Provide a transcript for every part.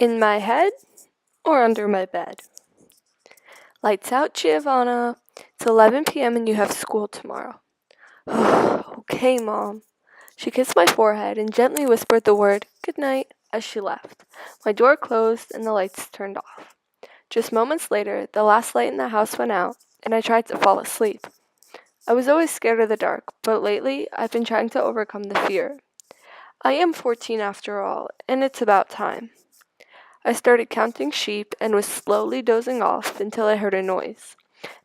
In my head or under my bed? Lights out, Giovanna. It's 11 p.m. and you have school tomorrow. Okay, Mom. She kissed my forehead and gently whispered the word, "Good night," as she left. My door closed and the lights turned off. Just moments later, the last light in the house went out, and I tried to fall asleep. I was always scared of the dark, but lately I've been trying to overcome the fear. I am 14 after all, and it's about time. I started counting sheep and was slowly dozing off until I heard a noise.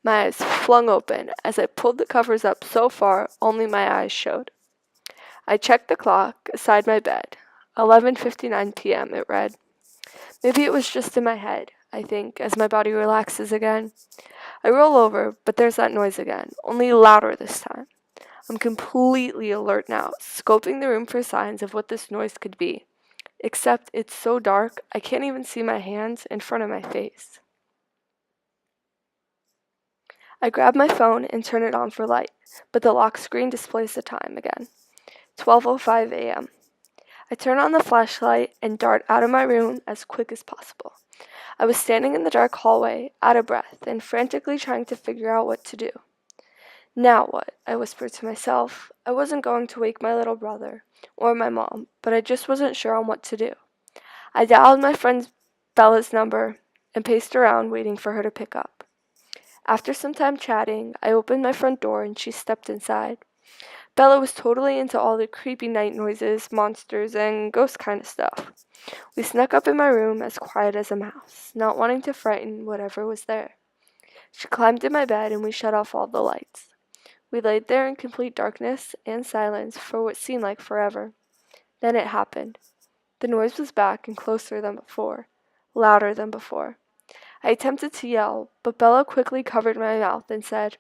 My eyes flung open as I pulled the covers up so far only my eyes showed. I checked the clock beside my bed. 11:59 p.m. it read. Maybe it was just in my head, I think, as my body relaxes again. I roll over, but there's that noise again, only louder this time. I'm completely alert now, scoping the room for signs of what this noise could be. Except it's so dark, I can't even see my hands in front of my face. I grab my phone and turn it on for light, but the lock screen displays the time again. 12:05 a.m. I turn on the flashlight and dart out of my room as quick as possible. I was standing in the dark hallway, out of breath, and frantically trying to figure out what to do. Now what? I whispered to myself. I wasn't going to wake my little brother or my mom, but I just wasn't sure on what to do. I dialed my friend Bella's number and paced around waiting for her to pick up. After some time chatting, I opened my front door and she stepped inside. Bella was totally into all the creepy night noises, monsters, and ghost kind of stuff. We snuck up in my room as quiet as a mouse, not wanting to frighten whatever was there. She climbed in my bed and we shut off all the lights. We laid there in complete darkness and silence for what seemed like forever. Then it happened. The noise was back and closer than before, louder than before. I attempted to yell, but Bella quickly covered my mouth and said,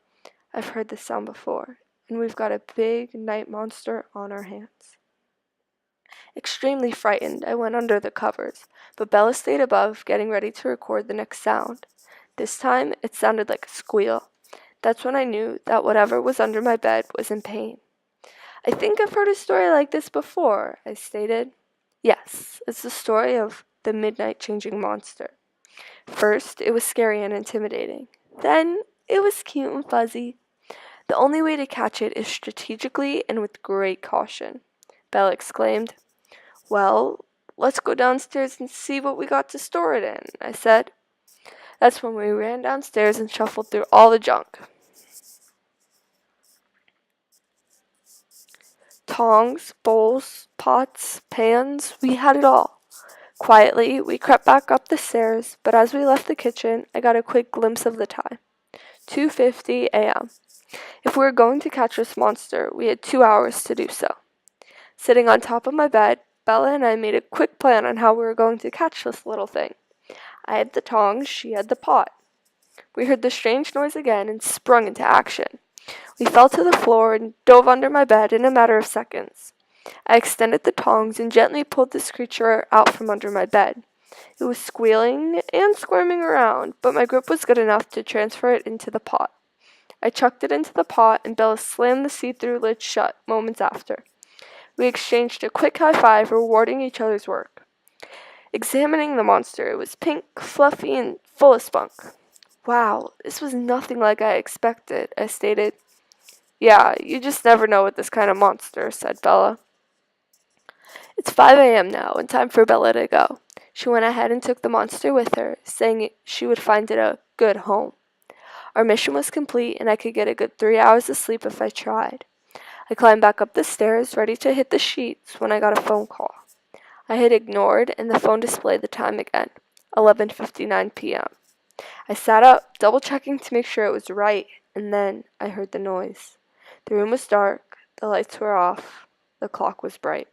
"I've heard this sound before, and we've got a big night monster on our hands." Extremely frightened, I went under the covers, but Bella stayed above, getting ready to record the next sound. This time, it sounded like a squeal. That's when I knew that whatever was under my bed was in pain. "I think I've heard a story like this before," I stated. "Yes, it's the story of the midnight changing monster. First, it was scary and intimidating. Then, it was cute and fuzzy. The only way to catch it is strategically and with great caution," Bella exclaimed. "Well, let's go downstairs and see what we got to store it in," I said. That's when we ran downstairs and shuffled through all the junk. Tongs, bowls, pots, pans, we had it all. Quietly, we crept back up the stairs, but as we left the kitchen, I got a quick glimpse of the time. 2:50 a.m. If we were going to catch this monster, we had 2 hours to do so. Sitting on top of my bed, Bella and I made a quick plan on how we were going to catch this little thing. I had the tongs, she had the pot. We heard the strange noise again and sprung into action. We fell to the floor and dove under my bed in a matter of seconds. I extended the tongs and gently pulled this creature out from under my bed. It was squealing and squirming around, but my grip was good enough to transfer it into the pot. I chucked it into the pot and Bella slammed the see-through lid shut moments after. We exchanged a quick high five, rewarding each other's work. Examining the monster, it was pink, fluffy, and full of spunk. "Wow, this was nothing like I expected," I stated. "Yeah, you just never know with this kind of monster," said Bella. It's 5 a.m. now and time for Bella to go. She went ahead and took the monster with her, saying she would find it a good home. Our mission was complete and I could get a good 3 hours of sleep if I tried. I climbed back up the stairs, ready to hit the sheets, when I got a phone call. I had ignored and the phone displayed the time again, 11:59 p.m. I sat up, double-checking to make sure it was right, and then I heard the noise. The room was dark, the lights were off, the clock was bright.